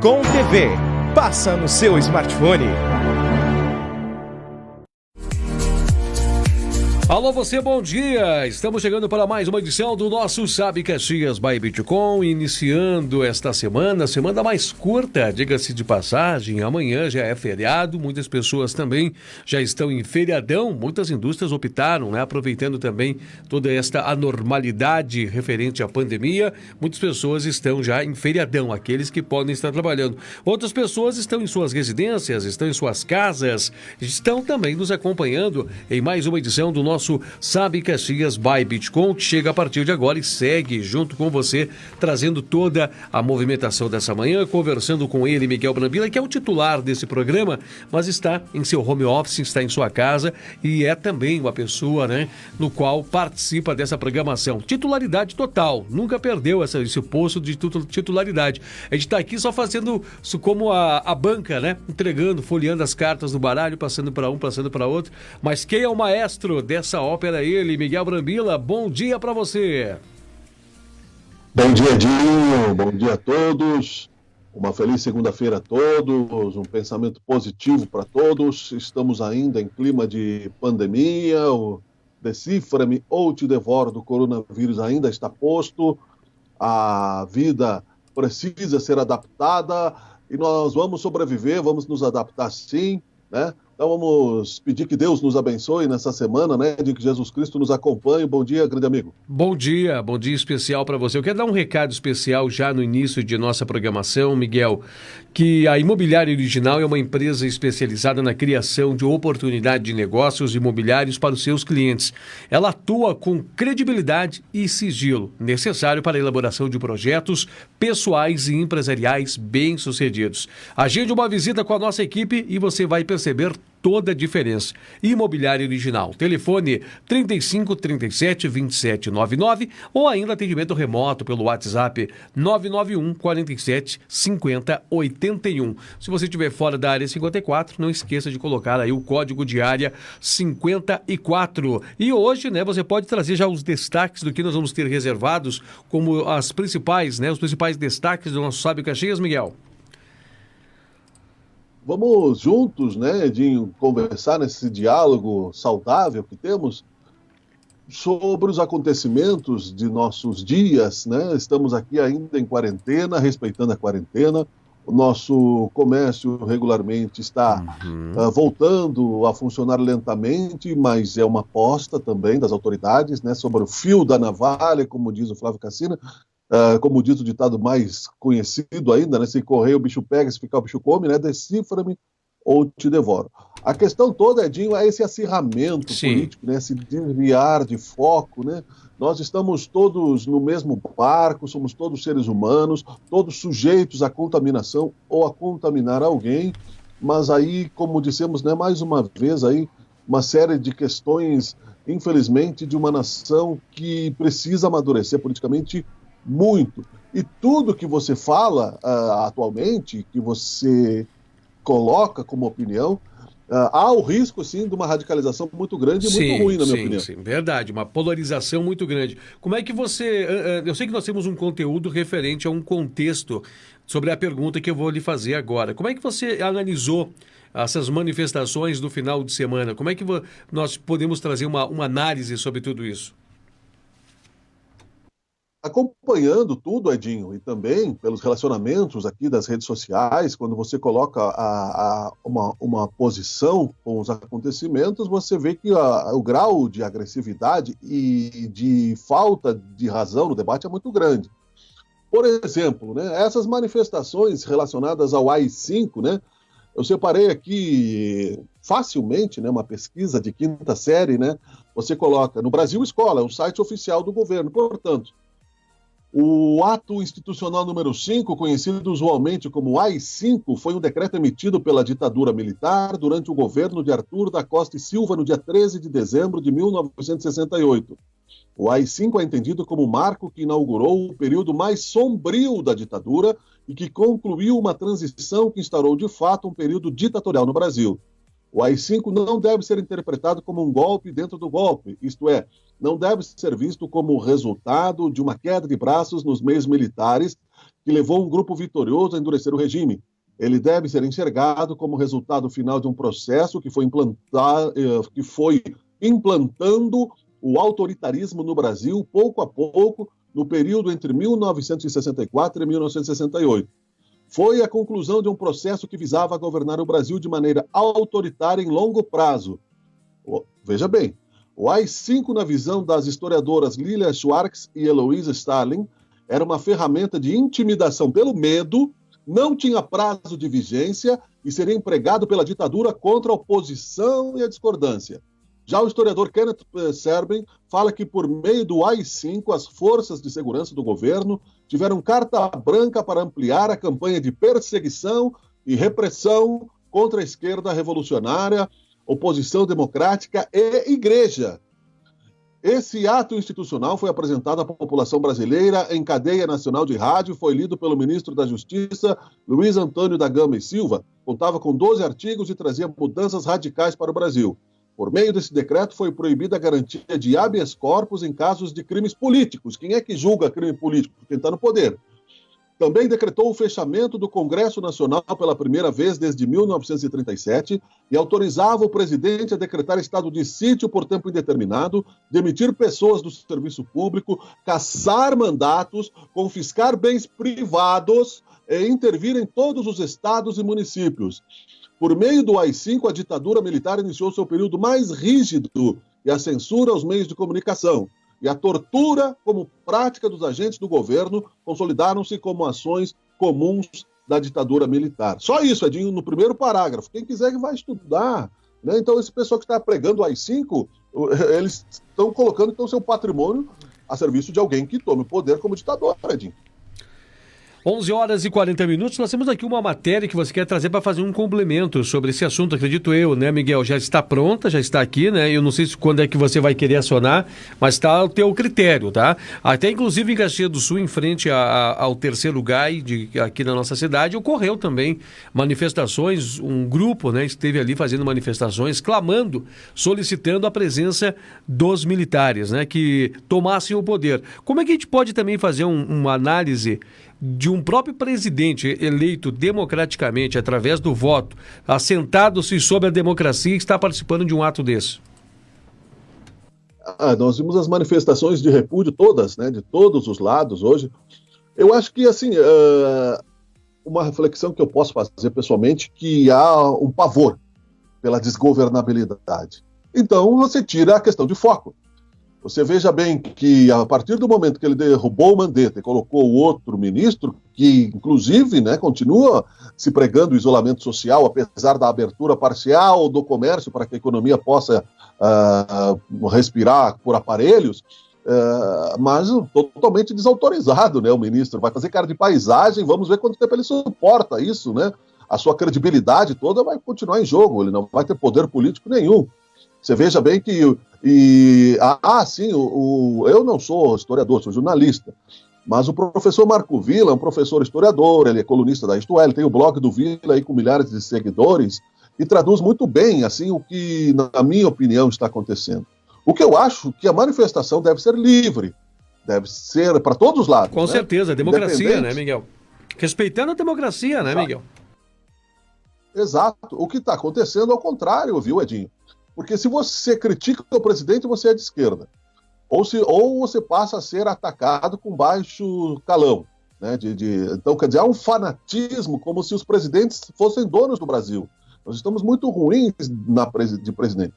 Com TV. Passa no seu smartphone. Alô, você, bom dia! Estamos chegando para mais uma edição do nosso Sabe Caxias by Bitcom, iniciando esta semana mais curta, diga-se de passagem. Amanhã já é feriado, muitas pessoas também já estão em feriadão, muitas indústrias optaram, aproveitando também toda esta anormalidade referente à pandemia, muitas pessoas estão já em feriadão, aqueles que podem estar trabalhando. Outras pessoas estão em suas residências, estão em suas casas, estão também nos acompanhando em mais uma edição do nosso Sabe Caxias by Bitcom, que chega a partir de agora e segue junto com você, trazendo toda a movimentação dessa manhã, conversando com ele, Miguel Brambila, que é o titular desse programa, mas está em seu home office, está em sua casa e é também uma pessoa, no qual participa dessa programação. Titularidade total, nunca perdeu esse posto de titularidade. A gente está aqui só fazendo isso como a banca, entregando, folheando as cartas do baralho, passando para um, passando para outro, mas quem é o maestro dessa ópera, ele, Miguel Brambila, bom dia para você. Bom dia, Dinho, bom dia a todos, uma feliz segunda-feira a todos, um pensamento positivo para todos. Estamos ainda em clima de pandemia, o decifra-me ou te devoro do coronavírus ainda está posto, a vida precisa ser adaptada e nós vamos sobreviver, vamos nos adaptar sim, Então vamos pedir que Deus nos abençoe nessa semana, de que Jesus Cristo nos acompanhe. Bom dia, grande amigo. Bom dia especial para você. Eu quero dar um recado especial já no início de nossa programação, Miguel, que a Imobiliária Original é uma empresa especializada na criação de oportunidade de negócios imobiliários para os seus clientes. Ela atua com credibilidade e sigilo necessário para a elaboração de projetos pessoais e empresariais bem-sucedidos. Agende uma visita com a nossa equipe e você vai perceber toda a diferença. Imobiliária Original. Telefone 35 37 27 99 ou ainda atendimento remoto pelo WhatsApp 991 47 50 81. Se você estiver fora da área 54, não esqueça de colocar aí o código de área 54. E hoje, você pode trazer já os destaques do que nós vamos ter reservados como as principais, os principais destaques do nosso Sabe Caxias, Miguel. Vamos juntos, Edinho, conversar nesse diálogo saudável que temos sobre os acontecimentos de nossos dias, Estamos aqui ainda em quarentena, respeitando a quarentena. O nosso comércio regularmente está voltando a funcionar lentamente, mas é uma aposta também das autoridades, sobre o fio da navalha, como diz o Flávio Cassina. Como diz o ditado mais conhecido ainda, se correr o bicho pega, se ficar o bicho come, decifra-me ou te devoro. A questão toda, Edinho, é esse acirramento político, esse desviar de foco, Nós estamos todos no mesmo barco, somos todos seres humanos, todos sujeitos à contaminação ou a contaminar alguém, mas aí, como dissemos, mais uma vez aí, uma série de questões, infelizmente, de uma nação que precisa amadurecer politicamente muito. E tudo que você fala atualmente, que você coloca como opinião, há o risco, sim, de uma radicalização muito grande e muito ruim, na minha opinião. Sim, verdade, uma polarização muito grande. Como é que você... Eu sei que nós temos um conteúdo referente a um contexto sobre a pergunta que eu vou lhe fazer agora. Como é que você analisou essas manifestações do final de semana? Como é que nós podemos trazer uma análise sobre tudo isso? Acompanhando tudo, Edinho, e também pelos relacionamentos aqui das redes sociais, quando você coloca uma posição com os acontecimentos, você vê que o grau de agressividade e de falta de razão no debate é muito grande. Por exemplo, essas manifestações relacionadas ao AI-5, eu separei aqui facilmente, uma pesquisa de quinta série, você coloca no Brasil Escola, o site oficial do governo, portanto, o ato institucional número 5, conhecido usualmente como AI-5, foi um decreto emitido pela ditadura militar durante o governo de Arthur da Costa e Silva no dia 13 de dezembro de 1968. O AI-5 é entendido como o marco que inaugurou o período mais sombrio da ditadura e que concluiu uma transição que instaurou de fato um período ditatorial no Brasil. O AI-5 não deve ser interpretado como um golpe dentro do golpe, isto é, não deve ser visto como resultado de uma queda de braços nos meios militares que levou um grupo vitorioso a endurecer o regime. Ele deve ser enxergado como resultado final de um processo que foi implantando o autoritarismo no Brasil, pouco a pouco, no período entre 1964 e 1968. Foi a conclusão de um processo que visava governar o Brasil de maneira autoritária em longo prazo. Veja bem, o AI-5, na visão das historiadoras Lilia Schwartz e Heloísa Stalin, era uma ferramenta de intimidação pelo medo, não tinha prazo de vigência e seria empregado pela ditadura contra a oposição e a discordância. Já o historiador Kenneth Serbin fala que, por meio do AI-5, as forças de segurança do governo tiveram carta branca para ampliar a campanha de perseguição e repressão contra a esquerda revolucionária, oposição democrática e igreja. Esse ato institucional foi apresentado à população brasileira em cadeia nacional de rádio, foi lido pelo ministro da Justiça, Luiz Antônio da Gama e Silva, contava com 12 artigos e trazia mudanças radicais para o Brasil. Por meio desse decreto foi proibida a garantia de habeas corpus em casos de crimes políticos. Quem é que julga crime político? Quem está no poder. Também decretou o fechamento do Congresso Nacional pela primeira vez desde 1937 e autorizava o presidente a decretar estado de sítio por tempo indeterminado, demitir pessoas do serviço público, cassar mandatos, confiscar bens privados e intervir em todos os estados e municípios. Por meio do AI-5, a ditadura militar iniciou seu período mais rígido e a censura aos meios de comunicação. E a tortura como prática dos agentes do governo consolidaram-se como ações comuns da ditadura militar. Só isso, Edinho, no primeiro parágrafo. Quem quiser que vai estudar. Né? Então, esse pessoal que está pregando o AI-5, eles estão colocando então, seu patrimônio a serviço de alguém que tome o poder como ditador, Edinho. 11 horas e 40 minutos, nós temos aqui uma matéria que você quer trazer para fazer um complemento sobre esse assunto, acredito eu, né, Miguel? Já está pronta, já está aqui, né? Eu não sei quando é que você vai querer acionar, mas está ao teu critério, tá? Até inclusive em Caxias do Sul, em frente ao terceiro GAI aqui na nossa cidade, ocorreu também manifestações, um grupo, né, esteve ali fazendo manifestações, clamando, solicitando a presença dos militares, né, que tomassem o poder. Como é que a gente pode também fazer uma análise de um próprio presidente eleito democraticamente através do voto, assentado-se sobre a democracia, está participando de um ato desse? Nós vimos as manifestações de repúdio todas, né, de todos os lados hoje. Eu acho que, assim, uma reflexão que eu posso fazer pessoalmente, que há um pavor pela desgovernabilidade. Então, você tira a questão de foco. Você veja bem que, a partir do momento que ele derrubou o Mandetta e colocou o outro ministro, que, inclusive, né, continua se pregando o isolamento social, apesar da abertura parcial do comércio para que a economia possa respirar por aparelhos, mas totalmente desautorizado, né, o ministro. Vai fazer cara de paisagem, vamos ver quanto tempo ele suporta isso, né? A sua credibilidade toda vai continuar em jogo, ele não vai ter poder político nenhum. Você veja bem que... sim, eu não sou historiador, sou jornalista, mas o professor Marco Villa é um professor historiador, ele é colunista da Isto É, ele tem o blog do Villa aí com milhares de seguidores e traduz muito bem, assim, o que, na minha opinião, está acontecendo. O que eu acho que a manifestação deve ser livre, deve ser para todos os lados. Com certeza, democracia, né, Miguel? Respeitando a democracia, né, Miguel? Exato. O que está acontecendo é o contrário, viu, Edinho? Porque se você critica o presidente, você é de esquerda. Ou você passa a ser atacado com baixo calão. Né? Então, quer dizer, há um fanatismo como se os presidentes fossem donos do Brasil. Nós estamos muito ruins de presidente.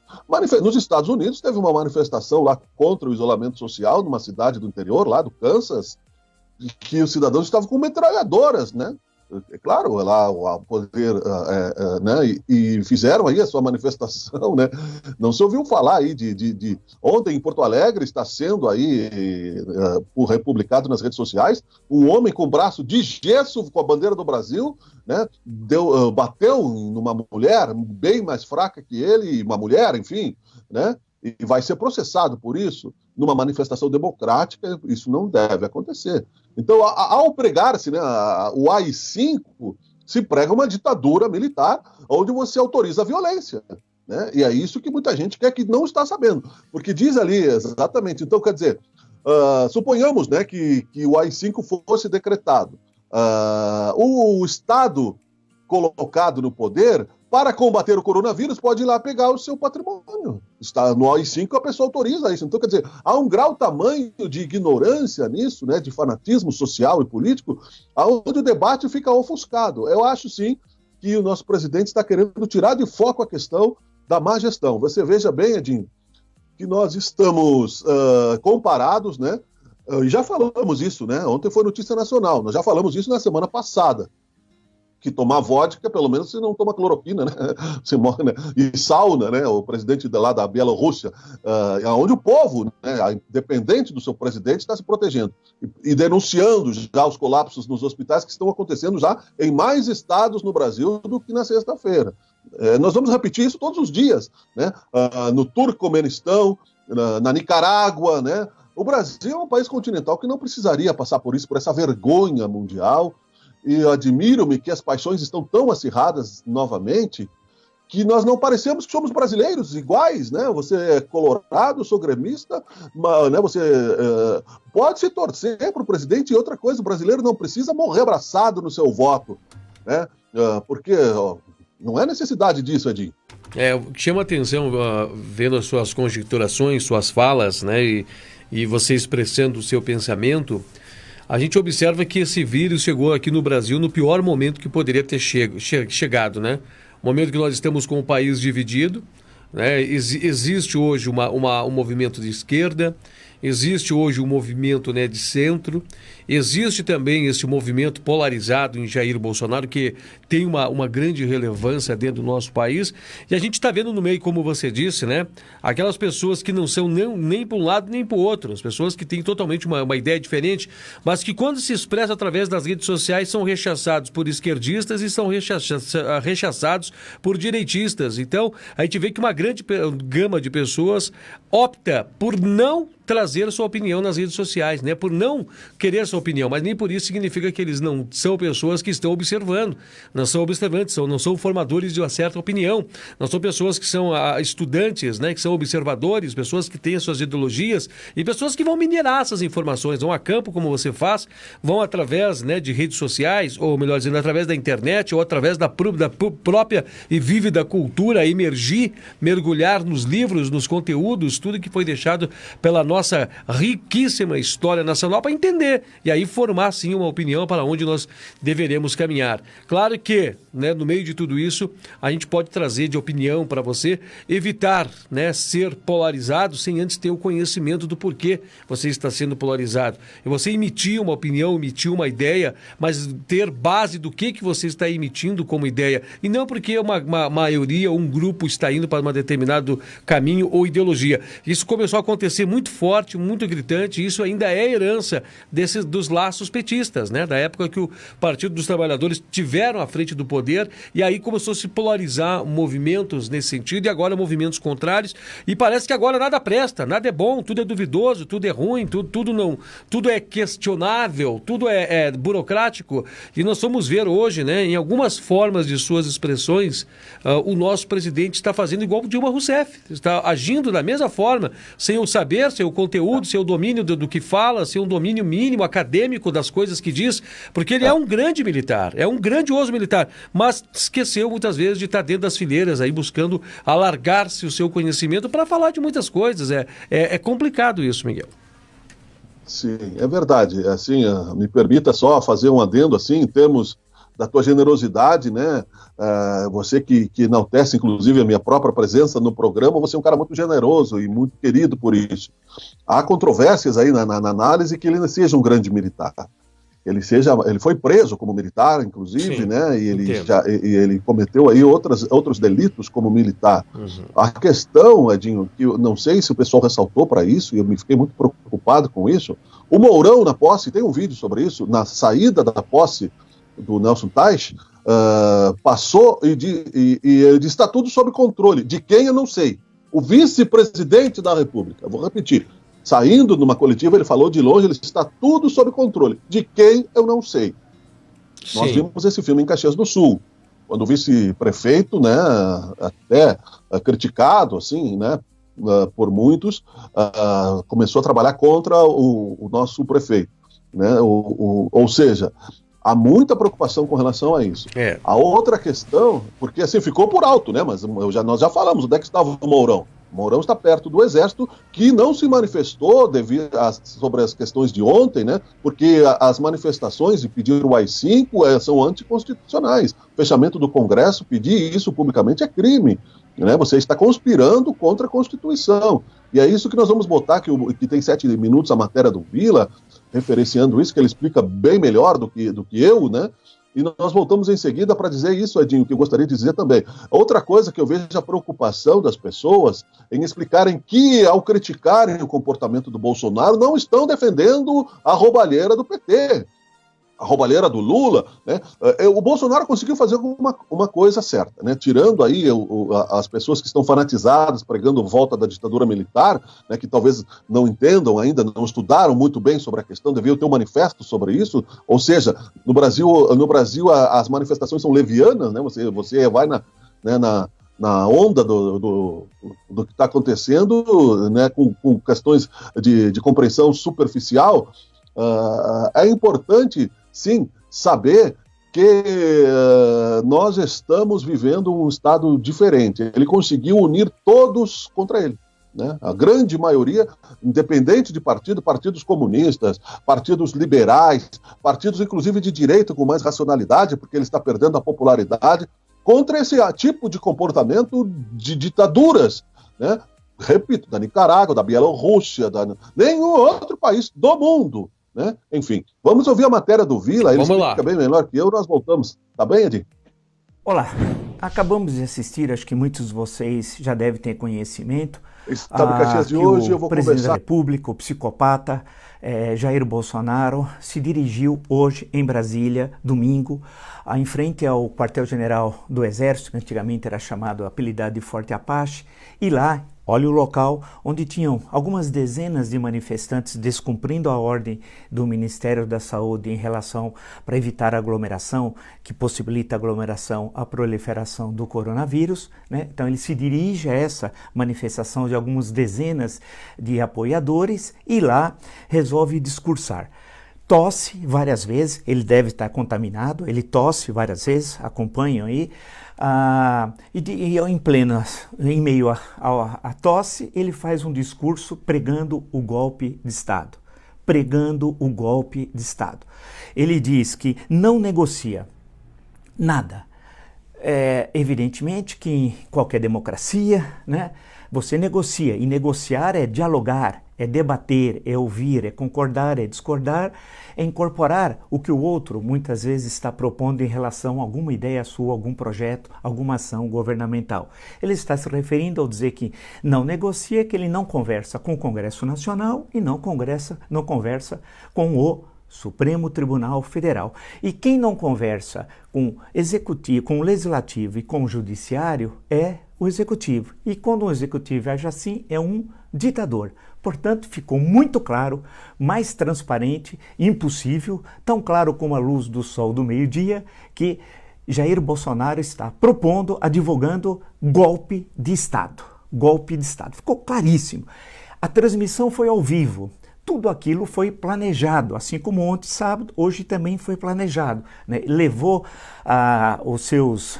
Nos Estados Unidos teve uma manifestação lá contra o isolamento social numa cidade do interior, lá do Kansas, que os cidadãos estavam com metralhadoras, né? É claro, lá o poder, né, e fizeram aí a sua manifestação, né? Não se ouviu falar aí ontem em Porto Alegre está sendo aí republicado nas redes sociais um homem com braço de gesso com a bandeira do Brasil, né? Bateu numa mulher bem mais fraca que ele, uma mulher, enfim, né? E vai ser processado por isso. Numa manifestação democrática, isso não deve acontecer. Então, ao pregar-se, né, o AI-5, se prega uma ditadura militar onde você autoriza a violência. Né? E é isso que muita gente quer, que não está sabendo. Porque diz ali exatamente, então quer dizer, suponhamos, né, que o AI-5 fosse decretado. O Estado colocado no poder, para combater o coronavírus, pode ir lá pegar o seu patrimônio. Está no AI-5, a pessoa autoriza isso. Então, quer dizer, há um grau tamanho de ignorância nisso, né, de fanatismo social e político, onde o debate fica ofuscado. Eu acho, sim, que o nosso presidente está querendo tirar de foco a questão da má gestão. Você veja bem, Edinho, que nós estamos comparados, né? E já falamos isso, né? Ontem foi notícia nacional, nós já falamos isso na semana passada. Que tomar vodka, pelo menos você não toma cloroquina, né? Você morre, né? E sauna, né? O presidente lá da Bielorrússia, onde o povo, né, independente do seu presidente, está se protegendo e denunciando já os colapsos nos hospitais que estão acontecendo já em mais estados no Brasil do que na sexta-feira. Nós vamos repetir isso todos os dias, né? No Turcomenistão, na Nicarágua, né? O Brasil é um país continental que não precisaria passar por isso, por essa vergonha mundial. E admiro-me que as paixões estão tão acirradas novamente que nós não parecemos que somos brasileiros iguais, né? Você é colorado, eu sou gremista, mas, né, você pode se torcer para o presidente. E outra coisa, o brasileiro não precisa morrer abraçado no seu voto, né? Porque não é necessidade disso, Edinho. O que chama a atenção, vendo as suas conjecturações, suas falas, né, e você expressando o seu pensamento, a gente observa que esse vírus chegou aqui no Brasil no pior momento que poderia ter chegado, né? Momento que nós estamos com o país dividido, né? Existe hoje um movimento de esquerda, existe hoje um movimento, né, de centro, existe também esse movimento polarizado em Jair Bolsonaro, que tem uma grande relevância dentro do nosso país, e a gente está vendo no meio, como você disse, né, aquelas pessoas que não são nem para um lado nem para o outro, as pessoas que têm totalmente uma ideia diferente, mas que quando se expressa através das redes sociais são rechaçados por esquerdistas e são rechaçados por direitistas. Então, a gente vê que uma grande gama de pessoas opta por não trazer sua opinião nas redes sociais, né? Por não querer sua opinião, mas nem por isso significa que eles não são pessoas que estão observando, não são observantes, não são formadores de uma certa opinião, não são pessoas que são estudantes, né? Que são observadores, pessoas que têm as suas ideologias e pessoas que vão minerar essas informações, vão a campo como você faz, vão através, né, de redes sociais, ou melhor dizendo, através da internet ou através da própria e vívida cultura, emergir, mergulhar nos livros, nos conteúdos, tudo que foi deixado pela nossa riquíssima história nacional para entender e aí formar sim uma opinião para onde nós deveremos caminhar. Claro que, né, no meio de tudo isso, a gente pode trazer de opinião para você, evitar, né, ser polarizado sem antes ter o conhecimento do porquê você está sendo polarizado. E você emitir uma opinião, emitir uma ideia, mas ter base do que você está emitindo como ideia e não porque uma maioria, um grupo está indo para um determinado caminho ou ideologia. Isso começou a acontecer muito forte, muito gritante, e isso ainda é herança dos laços petistas, né? Da época que o Partido dos Trabalhadores tiveram à frente do poder, e aí começou a se polarizar movimentos nesse sentido, e agora movimentos contrários, e parece que agora nada presta, nada é bom, tudo é duvidoso, tudo é ruim, tudo é questionável, tudo é burocrático, e nós vamos ver hoje, né, em algumas formas de suas expressões, o nosso presidente está fazendo igual o Dilma Rousseff, está agindo da mesma forma, sem o saber, sem o conteúdo, sem o domínio do que fala, sem um domínio mínimo acadêmico das coisas que diz, porque ele é um grande militar, é um grandioso militar, mas esqueceu muitas vezes de estar dentro das fileiras aí buscando alargar-se o seu conhecimento para falar de muitas coisas. É complicado isso, Miguel. Sim, é verdade. Assim, me permita só fazer um adendo assim, em termos da tua generosidade, né? Você que enaltece, inclusive, a minha própria presença no programa, você é um cara muito generoso e muito querido por isso. Há controvérsias aí na análise que ele seja um grande militar. Ele foi preso como militar, inclusive, sim, né? E ele cometeu aí outros delitos como militar. Uhum. A questão, Edinho, que eu não sei se o pessoal ressaltou para isso, e eu me fiquei muito preocupado com isso, o Mourão na posse, tem um vídeo sobre isso, na saída da posse do Nelson Teich, passou e ele disse: está tudo sob controle. De quem eu não sei. O vice-presidente da República, vou repetir, saindo numa coletiva, ele falou de longe, ele está tudo sob controle. De quem eu não sei. Nós Sim. vimos esse filme em Caxias do Sul, quando o vice-prefeito, né, até criticado, assim, né, por muitos, começou a trabalhar contra o nosso prefeito, né, ou seja, há muita preocupação com relação a isso. É. A outra questão, porque assim ficou por alto, né, mas nós já falamos, onde é que estava o Mourão? O Mourão está perto do Exército, que não se manifestou sobre as questões de ontem, né? Porque as manifestações de pedir o AI-5 são anticonstitucionais. O fechamento do Congresso, pedir isso publicamente é crime. Né? Você está conspirando contra a Constituição. E é isso que nós vamos botar, que tem 7 minutos a matéria do Vila, referenciando isso, que ele explica bem melhor do que eu, né? E nós voltamos em seguida para dizer isso, Edinho, que eu gostaria de dizer também. Outra coisa que eu vejo é a preocupação das pessoas em explicarem que, ao criticarem o comportamento do Bolsonaro, não estão defendendo a roubalheira do PT, a roubalheira do Lula, né? O Bolsonaro conseguiu fazer uma coisa certa, né? Tirando aí as pessoas que estão fanatizadas, pregando volta da ditadura militar, né? Que talvez não entendam ainda, não estudaram muito bem sobre a questão, deviam ter um manifesto sobre isso, ou seja, no Brasil as manifestações são levianas, né? Você vai na onda do que está acontecendo, né? Com questões de compreensão superficial. É importante, sim, saber que nós estamos vivendo um estado diferente. Ele conseguiu unir todos contra ele, né? A grande maioria, independente de partidos comunistas, partidos liberais, partidos inclusive de direita com mais racionalidade, porque ele está perdendo a popularidade, contra esse tipo de comportamento de ditaduras, né? Repito, da Nicarágua, da Bielorrússia, nenhum outro país do mundo. Né? Enfim, vamos ouvir a matéria do Vila, ele explica bem melhor que eu, nós voltamos. Tá bem, Edi? Olá, acabamos de assistir, acho que muitos de vocês já devem ter conhecimento, Estado Caxias de hoje, eu vou presidente conversar. da República, o psicopata Jair Bolsonaro, se dirigiu hoje em Brasília, domingo, em frente ao quartel-general do Exército, que antigamente era chamado, apelidado de Forte Apache, e lá, olha o local onde tinham algumas dezenas de manifestantes descumprindo a ordem do Ministério da Saúde em relação para evitar a aglomeração, que possibilita a aglomeração, a proliferação do coronavírus, né? Então ele se dirige a essa manifestação de algumas dezenas de apoiadores e lá resolve discursar. Tosse várias vezes, ele deve estar contaminado, ele tosse várias vezes, acompanham aí, em meio à tosse, ele faz um discurso pregando o golpe de Estado. Pregando o golpe de Estado. Ele diz que não negocia nada. Evidentemente que em qualquer democracia, né, você negocia, e negociar é dialogar, é debater, é ouvir, é concordar, é discordar, é incorporar o que o outro muitas vezes está propondo em relação a alguma ideia sua, algum projeto, alguma ação governamental. Ele está se referindo ao dizer que não negocia, que ele não conversa com o Congresso Nacional e não conversa com o Supremo Tribunal Federal. E quem não conversa com o Executivo, com o Legislativo e com o Judiciário é o Executivo. E quando o Executivo age assim, é um ditador. Portanto, ficou muito claro, mais transparente, impossível, tão claro como a luz do sol do meio-dia, que Jair Bolsonaro está propondo, advogando golpe de Estado. Golpe de Estado. Ficou claríssimo. A transmissão foi ao vivo. Tudo aquilo foi planejado, assim como ontem, sábado, hoje também foi planejado. Né? Levou os seus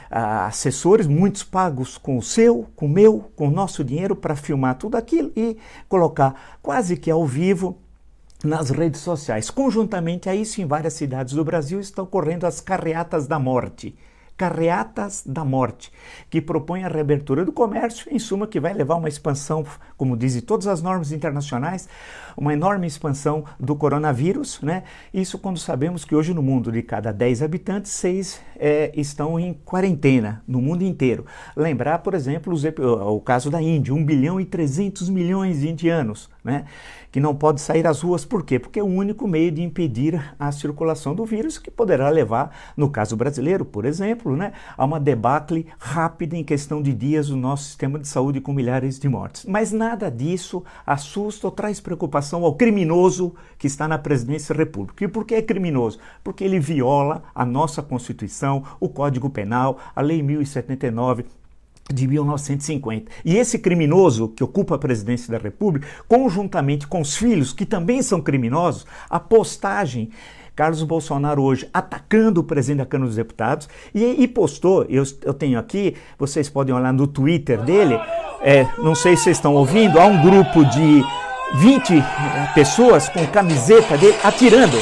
assessores, muitos pagos com o seu, com o meu, com o nosso dinheiro para filmar tudo aquilo e colocar quase que ao vivo nas redes sociais. Conjuntamente a isso, em várias cidades do Brasil estão correndo as carreatas da morte. Carreatas da morte, que propõe a reabertura do comércio, em suma, que vai levar uma expansão, como dizem todas as normas internacionais, uma enorme expansão do coronavírus, né? Isso quando sabemos que hoje no mundo, de cada 10 habitantes, 6 estão em quarentena, no mundo inteiro. Lembrar, por exemplo, o caso da Índia, 1 bilhão e 300 milhões de indianos, né? Que não pode sair às ruas. Por quê? Porque é o único meio de impedir a circulação do vírus, que poderá levar, no caso brasileiro, por exemplo, exemplo, né, a uma debacle rápida em questão de dias do nosso sistema de saúde com milhares de mortes. Mas nada disso assusta ou traz preocupação ao criminoso que está na presidência da República. E por que é criminoso? Porque ele viola a nossa Constituição, o Código Penal, a Lei 1079, de 1950. E esse criminoso que ocupa a presidência da República, conjuntamente com os filhos, que também são criminosos, a postagem, Carlos Bolsonaro hoje atacando o presidente da Câmara dos Deputados, e postou, eu tenho aqui, vocês podem olhar no Twitter dele, não sei se vocês estão ouvindo, há um grupo de 20 pessoas com camiseta dele atirando.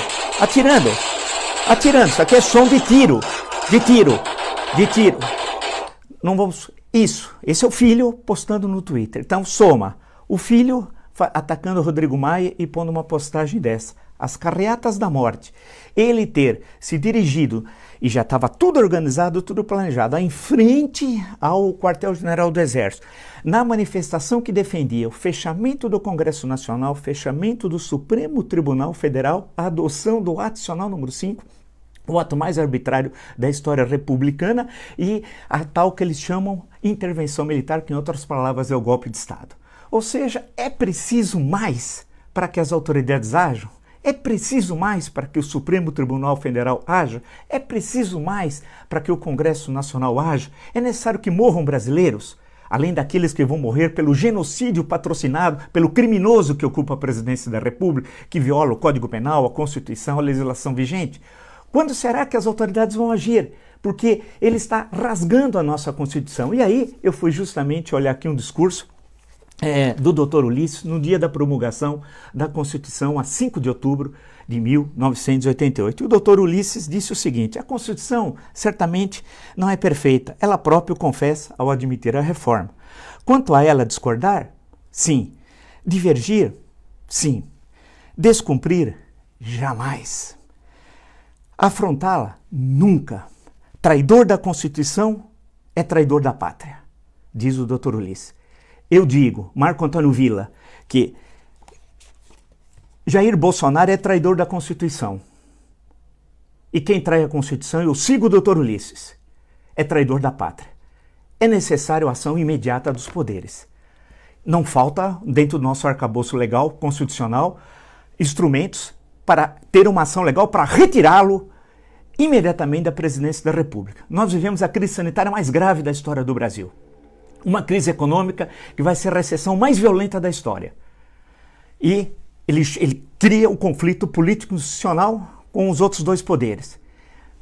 Isso aqui é som de tiro. Não vamos... Isso, esse é o filho postando no Twitter. Então soma, o filho atacando o Rodrigo Maia e pondo uma postagem dessa. As carreatas da morte. Ele ter se dirigido, e já estava tudo organizado, tudo planejado, em frente ao quartel-general do Exército, na manifestação que defendia o fechamento do Congresso Nacional, fechamento do Supremo Tribunal Federal, a adoção do ato adicional número 5, o ato mais arbitrário da história republicana, e a tal que eles chamam intervenção militar, que em outras palavras é o golpe de Estado. Ou seja, é preciso mais para que as autoridades ajam? É preciso mais para que o Supremo Tribunal Federal haja? É preciso mais para que o Congresso Nacional haja? É necessário que morram brasileiros? Além daqueles que vão morrer pelo genocídio patrocinado pelo criminoso que ocupa a presidência da República, que viola o Código Penal, a Constituição, a legislação vigente? Quando será que as autoridades vão agir? Porque ele está rasgando a nossa Constituição. E aí eu fui justamente olhar aqui um discurso do Dr. Ulisses no dia da promulgação da Constituição, a 5 de outubro de 1988. E o Dr. Ulisses disse o seguinte: a Constituição certamente não é perfeita, ela própria o confessa ao admitir a reforma. Quanto a ela discordar, sim. Divergir, sim. Descumprir, jamais. Afrontá-la, nunca. Traidor da Constituição é traidor da pátria, diz o Dr. Ulisses. Eu digo, Marco Antônio Villa, que Jair Bolsonaro é traidor da Constituição. E quem trai a Constituição, eu sigo o Dr. Ulisses, é traidor da pátria. É necessário a ação imediata dos poderes. Não falta, dentro do nosso arcabouço legal, constitucional, instrumentos para ter uma ação legal para retirá-lo imediatamente da presidência da República. Nós vivemos a crise sanitária mais grave da história do Brasil. Uma crise econômica que vai ser a recessão mais violenta da história. E ele cria o conflito político-institucional com os outros dois poderes,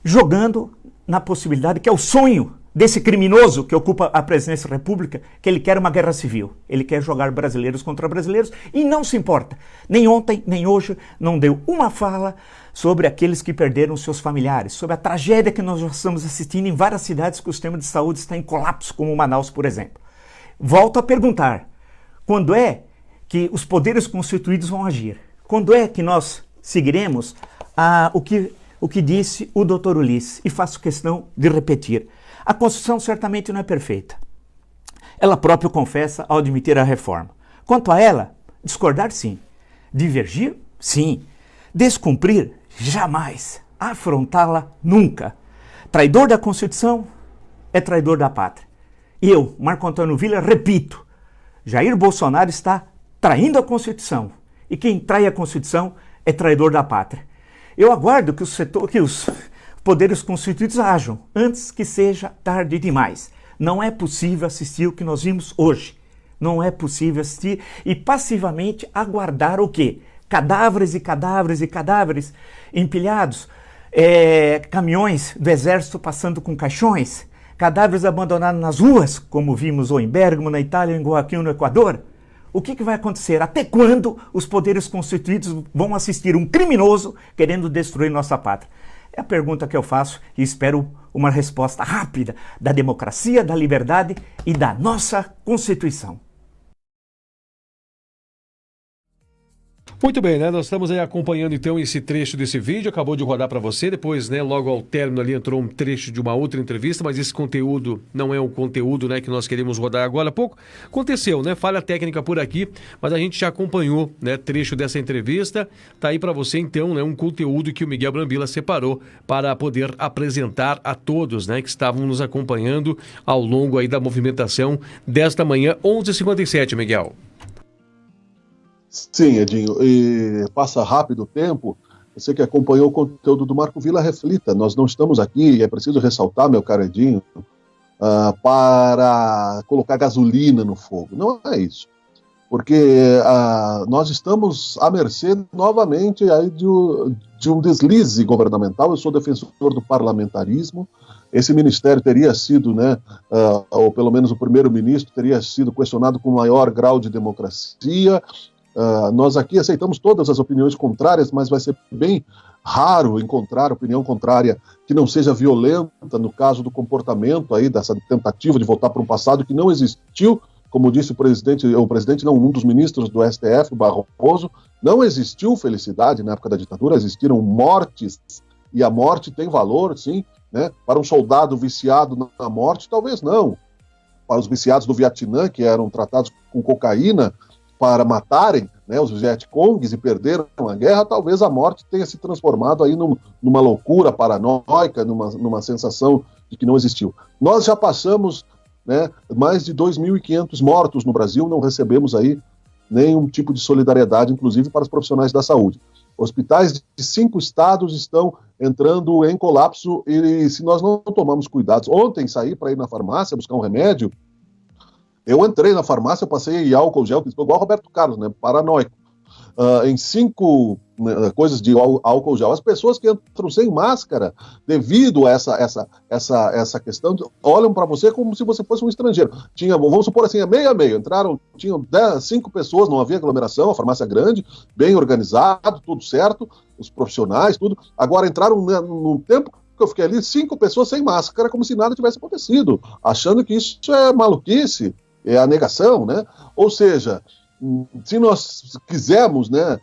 jogando na possibilidade, que é o sonho desse criminoso que ocupa a presidência da República, que ele quer uma guerra civil. Ele quer jogar brasileiros contra brasileiros e não se importa. Nem ontem, nem hoje, não deu uma fala sobre aqueles que perderam seus familiares, sobre a tragédia que nós já estamos assistindo em várias cidades que o sistema de saúde está em colapso, como Manaus, por exemplo. Volto a perguntar, quando é que os poderes constituídos vão agir? Quando é que nós seguiremos o que disse o Dr. Ulisses? E faço questão de repetir. A Constituição certamente não é perfeita. Ela própria confessa ao admitir a reforma. Quanto a ela, discordar, sim. Divergir, sim. Descumprir, jamais. Afrontá-la, nunca. Traidor da Constituição é traidor da pátria. E eu, Marco Antônio Villa, repito, Jair Bolsonaro está traindo a Constituição. E quem trai a Constituição é traidor da pátria. Eu aguardo que os poderes constituídos ajam, antes que seja tarde demais. Não é possível assistir o que nós vimos hoje. Não é possível assistir e passivamente aguardar o quê? Cadáveres e cadáveres e cadáveres empilhados, caminhões do exército passando com caixões, cadáveres abandonados nas ruas, como vimos ou em Bérgamo, na Itália, ou em Guayaquil, no Equador. O que vai acontecer? Até quando os poderes constituídos vão assistir um criminoso querendo destruir nossa pátria? É a pergunta que eu faço e espero uma resposta rápida da democracia, da liberdade e da nossa Constituição. Muito bem, né? Nós estamos aí acompanhando então esse trecho desse vídeo, acabou de rodar para você, depois, né, logo ao término ali entrou um trecho de uma outra entrevista, mas esse conteúdo não é o conteúdo, né, que nós queremos rodar agora há pouco. Aconteceu, né? Falha técnica por aqui, mas a gente já acompanhou, né, trecho dessa entrevista. Tá aí para você então, né, um conteúdo que o Miguel Brambila separou para poder apresentar a todos, né, que estavam nos acompanhando ao longo aí da movimentação desta manhã, 11h57, Miguel. Sim, Edinho, e passa rápido o tempo. Você que acompanhou o conteúdo do Marco Villa, reflita. Nós não estamos aqui, e é preciso ressaltar, meu caro Edinho, para colocar gasolina no fogo. Não é isso. Porque nós estamos à mercê, novamente, aí de um deslize governamental. Eu sou defensor do parlamentarismo. Esse ministério teria sido, né, ou pelo menos o primeiro-ministro teria sido questionado com maior grau de democracia. Nós aqui aceitamos todas as opiniões contrárias, mas vai ser bem raro encontrar opinião contrária que não seja violenta no caso do comportamento aí dessa tentativa de voltar para um passado que não existiu, como disse um dos ministros do STF, Barroso, não existiu felicidade na época da ditadura, existiram mortes, e a morte tem valor, sim, né? Para um soldado viciado na morte, talvez não. Para os viciados do Vietnã, que eram tratados com cocaína, para matarem, né, os Vietcongues e perderam a guerra, talvez a morte tenha se transformado aí numa loucura paranoica, numa sensação de que não existiu. Nós já passamos, né, mais de 2.500 mortos no Brasil, não recebemos aí nenhum tipo de solidariedade, inclusive para os profissionais da saúde. Hospitais de 5 estados estão entrando em colapso e se nós não tomarmos cuidados, ontem saí para ir na farmácia buscar um remédio. Eu entrei na farmácia, eu passei álcool gel, igual Roberto Carlos, né, paranoico, em 5 coisas de álcool gel. As pessoas que entram sem máscara, devido a essa questão, olham para você como se você fosse um estrangeiro. Vamos supor assim, meio a meio, tinham 5 pessoas, não havia aglomeração, a farmácia grande, bem organizado, tudo certo, os profissionais, tudo. Agora entraram num tempo que eu fiquei ali, 5 pessoas sem máscara, como se nada tivesse acontecido, achando que isso é maluquice. É a negação, né? Ou seja, se nós quisermos, né,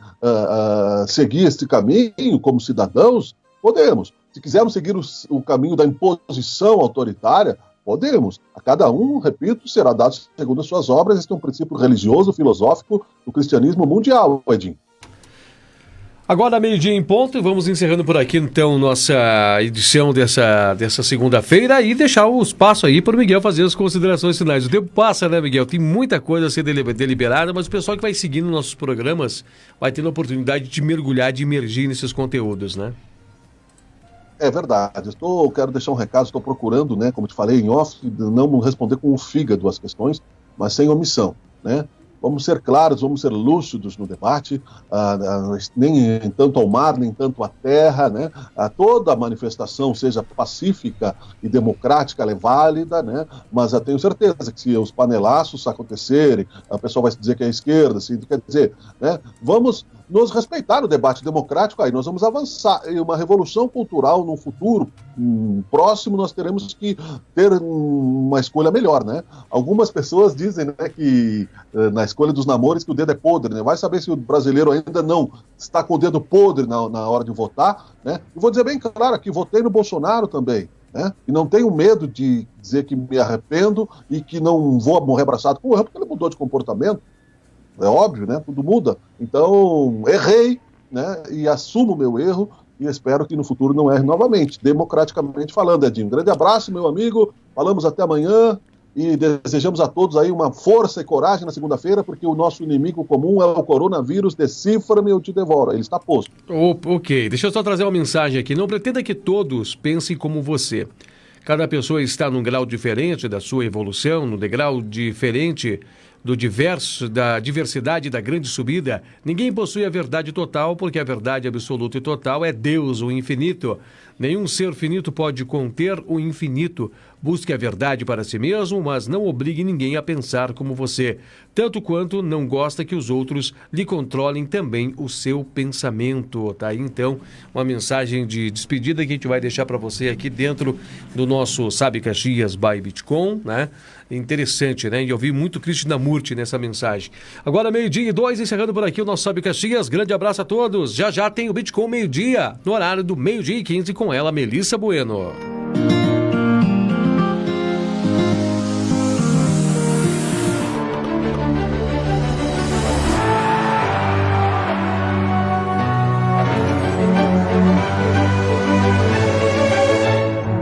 seguir este caminho como cidadãos, podemos. Se quisermos seguir o caminho da imposição autoritária, podemos. A cada um, repito, será dado segundo as suas obras. Este é um princípio religioso, filosófico do cristianismo mundial, Edinho. Agora, meio-dia em ponto, vamos encerrando por aqui, então, nossa edição dessa segunda-feira e deixar o espaço aí para o Miguel fazer as considerações finais. O tempo passa, né, Miguel? Tem muita coisa a ser deliberada, mas o pessoal que vai seguindo nossos programas vai tendo a oportunidade de mergulhar, de imergir nesses conteúdos, né? É verdade. Quero deixar um recado, estou procurando, né, como te falei em off, não responder com o fígado as questões, mas sem omissão, né? Vamos ser claros, vamos ser lúcidos no debate, nem tanto ao mar, nem tanto à terra, né? Toda a manifestação, seja pacífica e democrática, ela é válida, né? Mas eu tenho certeza que se os panelaços acontecerem, a pessoa vai dizer que é a esquerda, assim, quer dizer, né? Vamos nos respeitar no debate democrático, aí nós vamos avançar. E uma revolução cultural no futuro próximo, nós teremos que ter uma escolha melhor, né? Algumas pessoas dizem, né, que na escolha dos namoros que o dedo é podre, né? Vai saber se o brasileiro ainda não está com o dedo podre na hora de votar, né? E vou dizer bem claro aqui, votei no Bolsonaro também, né? E não tenho medo de dizer que me arrependo e que não vou morrer abraçado com o erro, porque ele mudou de comportamento. É óbvio, né? Tudo muda. Então, errei, né? E assumo o meu erro e espero que no futuro não erre novamente, democraticamente falando, Edinho. Um grande abraço, meu amigo. Falamos até amanhã e desejamos a todos aí uma força e coragem na segunda-feira, porque o nosso inimigo comum é o coronavírus. Decifra-me, eu te devoro. Ele está posto. Ok, deixa eu só trazer uma mensagem aqui. Não pretenda que todos pensem como você. Cada pessoa está num grau diferente da sua evolução, num degrau diferente da diversidade da grande subida. Ninguém possui a verdade total, porque a verdade absoluta e total é Deus, o infinito. Nenhum ser finito pode conter o infinito. Busque a verdade para si mesmo, mas não obrigue ninguém a pensar como você, tanto quanto não gosta que os outros lhe controlem também o seu pensamento. Tá aí, então, uma mensagem de despedida que a gente vai deixar para você aqui dentro do nosso Sabe Caxias by Bitcom, né? Interessante, né? E eu vi muito Krishnamurti nessa mensagem. Agora, 12:02, encerrando por aqui o nosso Sabe Caxias. Grande abraço a todos. Já já tem o Bitcom meio-dia, no horário do 12:15, com ela, Melissa Bueno.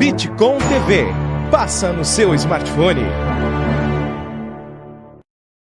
Bitcom TV. Passa no seu smartphone.